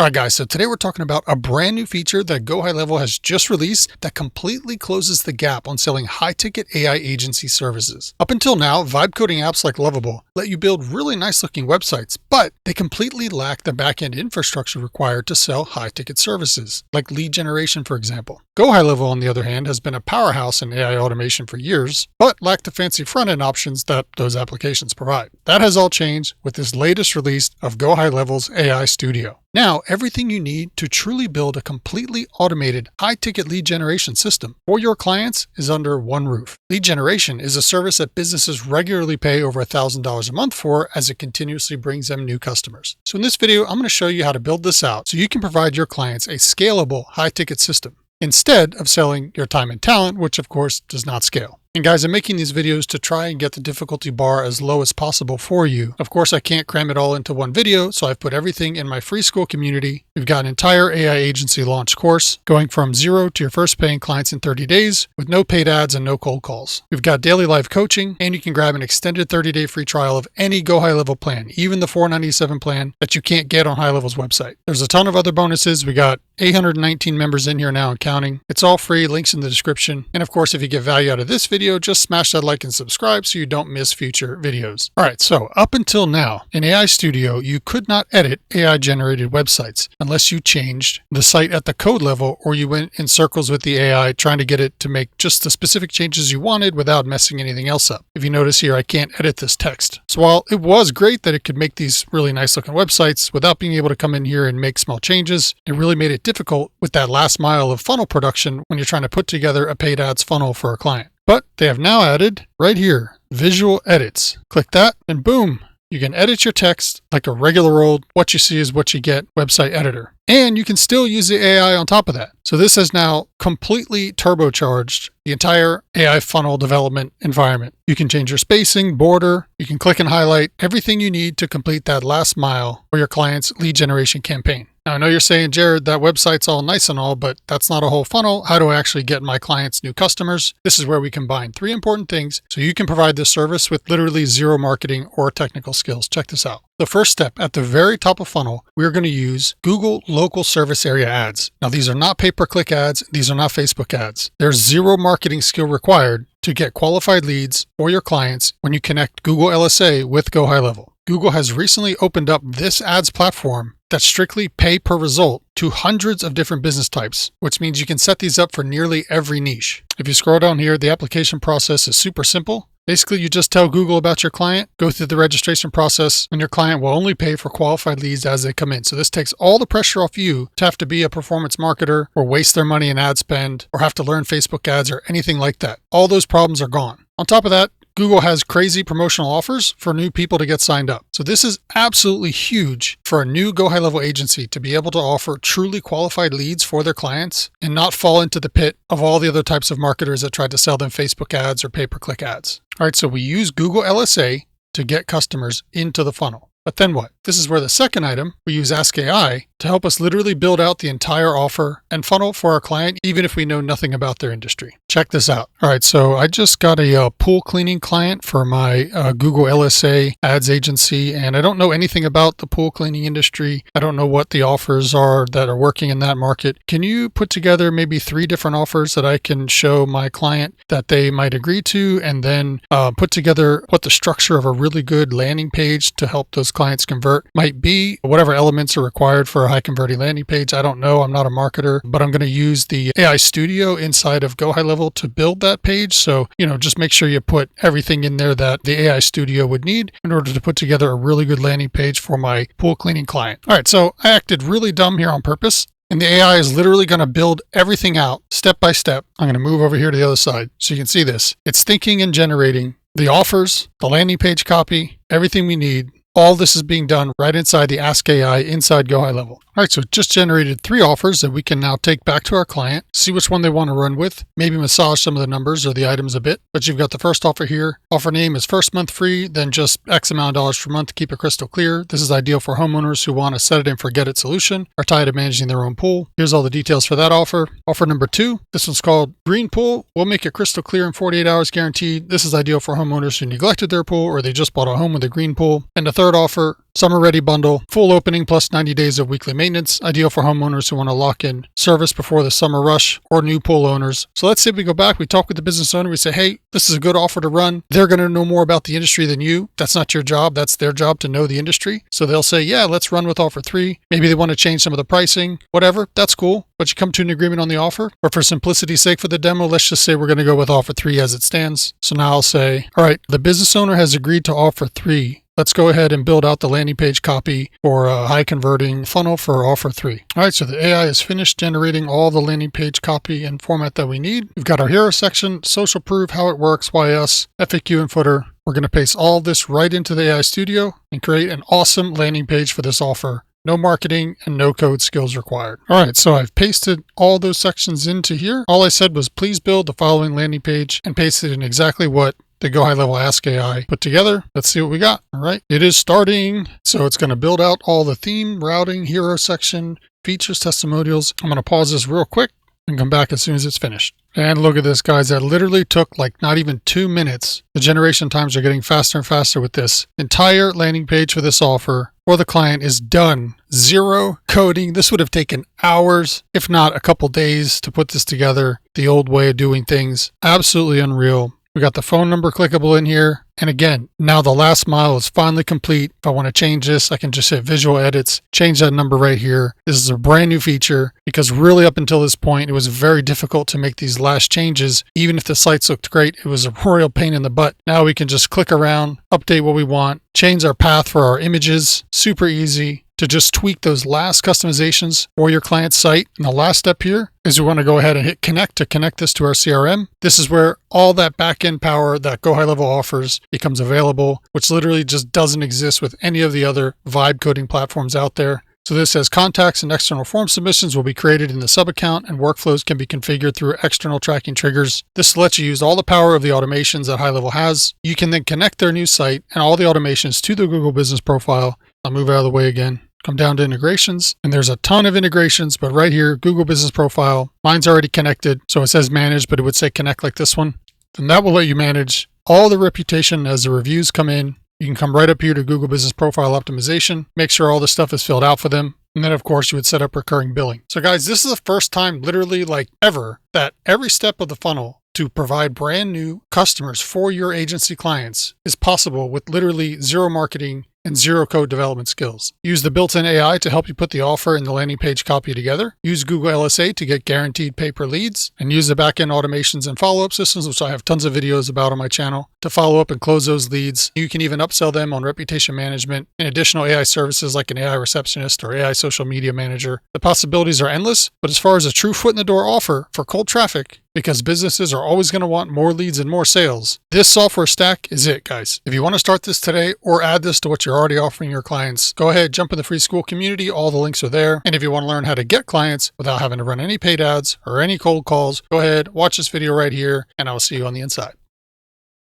Alright guys, so today we're talking about a brand new feature that GoHighLevel has just released that completely closes the gap on selling high-ticket AI agency services. Up until now, vibe coding apps like Lovable let you build really nice looking websites, but they completely lack the back-end infrastructure required to sell high-ticket services, like lead generation for example. GoHighLevel on the other hand has been a powerhouse in AI automation for years, but lacked the fancy front-end options that those applications provide. That has all changed with this latest release of GoHighLevel's AI Studio. Now, everything you need to truly build a completely automated high-ticket lead generation system for your clients is under one roof. Lead generation is a service that businesses regularly pay over $1,000 a month for as it continuously brings them new customers. So in this video, I'm going to show you how to build this out so you can provide your clients a scalable high-ticket system instead of selling your time and talent, which of course does not scale. And guys, I'm making these videos to try and get the difficulty bar as low as possible for you. Of course, I can't cram it all into one video, so I've put everything in my free school community. We've got an entire AI agency launch course going from 0 to your first paying clients in 30 days with no paid ads and no cold calls. We've got daily live coaching, and you can grab an extended 30-day free trial of any GoHighLevel plan, even the $497 plan that you can't get on HighLevel's website. There's a ton of other bonuses. We got 819 members in here now and counting. It's all free, links in the description. And of course, if you get value out of this video, just smash that like and subscribe so you don't miss future videos. All right, so up until now, in AI Studio, you could not edit AI-generated websites unless you changed the site at the code level or you went in circles with the AI trying to get it to make just the specific changes you wanted without messing anything else up. If you notice here, I can't edit this text. So while it was great that it could make these really nice looking websites without being able to come in here and make small changes, it really made it difficult with that last mile of funnel production when you're trying to put together a paid ads funnel for a client. But they have now added right here, visual edits. Click that and boom, you can edit your text like a regular old what you see is what you get website editor. And you can still use the AI on top of that. So this has now completely turbocharged the entire AI funnel development environment. You can change your spacing, border, you can click and highlight everything you need to complete that last mile for your client's lead generation campaign. Now, I know you're saying, Jared, that website's all nice and all, but that's not a whole funnel. How do I actually get my clients new customers? This is where we combine three important things so you can provide this service with literally zero marketing or technical skills. Check this out. The first step at the very top of funnel, we're going to use Google local service area ads. Now, these are not pay-per-click ads. These are not Facebook ads. There's zero marketing skill required to get qualified leads for your clients when you connect Google LSA with GoHighLevel. Google has recently opened up this ads platform that strictly pay per result to hundreds of different business types, which means you can set these up for nearly every niche. If you scroll down here, the application process is super simple. Basically, you just tell Google about your client, go through the registration process, and your client will only pay for qualified leads as they come in. So this takes all the pressure off you to have to be a performance marketer or waste their money in ad spend or have to learn Facebook ads or anything like that. All those problems are gone. On top of that, Google has crazy promotional offers for new people to get signed up. So this is absolutely huge for a new GoHighLevel agency to be able to offer truly qualified leads for their clients and not fall into the pit of all the other types of marketers that tried to sell them Facebook ads or pay-per-click ads. All right, so we use Google LSA to get customers into the funnel. But then what? This is where the second item, we use Ask AI to help us literally build out the entire offer and funnel for our client, even if we know nothing about their industry. Check this out. All right, so I just got a pool cleaning client for my Google LSA ads agency, and I don't know anything about the pool cleaning industry. I don't know what the offers are that are working in that market. Can you put together maybe 3 different offers that I can show my client that they might agree to, and then put together what the structure of a really good landing page to help those clients convert might be, whatever elements are required for a high converting landing page? I don't know. I'm not a marketer, but I'm going to use the AI Studio inside of GoHighLevel to build that page. So, just make sure you put everything in there that the AI Studio would need in order to put together a really good landing page for my pool cleaning client. All right, so I acted really dumb here on purpose. And the AI is literally going to build everything out step by step. I'm going to move over here to the other side so you can see this. It's thinking and generating the offers, the landing page copy, everything we need. All this is being done right inside the Ask AI inside GoHighLevel. All right, so it just generated 3 offers that we can now take back to our client, see which one they want to run with, maybe massage some of the numbers or the items a bit. But you've got the first offer here. Offer name is first month free, then just X amount of dollars per month to keep it crystal clear. This is ideal for homeowners who want a set it and forget it solution or tired of managing their own pool. Here's all the details for that offer. Offer number 2, this one's called Green Pool. We'll make it crystal clear in 48 hours guaranteed. This is ideal for homeowners who neglected their pool or they just bought a home with a green pool. And the third offer, Summer Ready Bundle, full opening plus 90 days of weekly maintenance, ideal for homeowners who want to lock in service before the summer rush or new pool owners. So let's say we go back, we talk with the business owner, we say, hey, this is a good offer to run. They're going to know more about the industry than you. That's not your job. That's their job to know the industry. So they'll say, yeah, let's run with offer 3. Maybe they want to change some of the pricing, whatever. That's cool. But you come to an agreement on the offer. Or for simplicity's sake for the demo, let's just say we're going to go with offer 3 as it stands. So now I'll say, all right, the business owner has agreed to offer 3. Let's go ahead and build out the landing page copy for a high converting funnel for offer 3. All right, so the AI is finished generating all the landing page copy and format that we need. We've got our hero section, social proof, how it works, why us, FAQ and footer. We're going to paste all of this right into the AI Studio and create an awesome landing page for this offer. No marketing and no code skills required. All right, so I've pasted all those sections into here. All I said was please build the following landing page and pasted in exactly what the GoHighLevel Ask AI put together. Let's see what we got. All right, it is starting. So it's going to build out all the theme, routing, hero section, features, testimonials. I'm going to pause this real quick and come back as soon as it's finished. And look at this, guys. That literally took like not even 2 minutes. The generation times are getting faster and faster with this. Entire landing page for this offer for the client is done. 0 coding. This would have taken hours, if not a couple days, to put this together. The old way of doing things. Absolutely unreal. We got the phone number clickable in here. And again, now the last mile is finally complete. If I want to change this, I can just hit visual edits, change that number right here. This is a brand new feature because really up until this point, it was very difficult to make these last changes. Even if the sites looked great, it was a royal pain in the butt. Now we can just click around, update what we want, change our path for our images. Super easy to just tweak those last customizations for your client's site. And the last step here is we want to go ahead and hit connect to connect this to our CRM. This is where all that backend power that GoHighLevel offers becomes available, which literally just doesn't exist with any of the other vibe coding platforms out there. So this says contacts and external form submissions will be created in the sub account and workflows can be configured through external tracking triggers. This lets you use all the power of the automations that HighLevel has. You can then connect their new site and all the automations to the Google Business Profile. I'll move out of the way again. Come down to integrations, and there's a ton of integrations, but right here, Google Business Profile, mine's already connected, so it says manage, but it would say connect like this one. And that will let you manage all the reputation as the reviews come in. You can come right up here to Google Business Profile Optimization, make sure all the stuff is filled out for them. And then, of course, you would set up recurring billing. So guys, this is the first time literally like ever that every step of the funnel to provide brand new customers for your agency clients is possible with literally 0 marketing and 0 code development skills. Use the built-in AI to help you put the offer and the landing page copy together. Use Google LSA to get guaranteed pay-per leads, and use the back-end automations and follow-up systems, which I have tons of videos about on my channel, to follow up and close those leads. You can even upsell them on reputation management and additional AI services like an AI receptionist or AI social media manager. The possibilities are endless, but as far as a true foot-in-the-door offer for cold traffic, because businesses are always going to want more leads and more sales, this software stack is it, guys. If you want to start this today or add this to what you're already offering your clients, go ahead, jump in the free school community. All the links are there. And if you want to learn how to get clients without having to run any paid ads or any cold calls, go ahead, watch this video right here, and I will see you on the inside.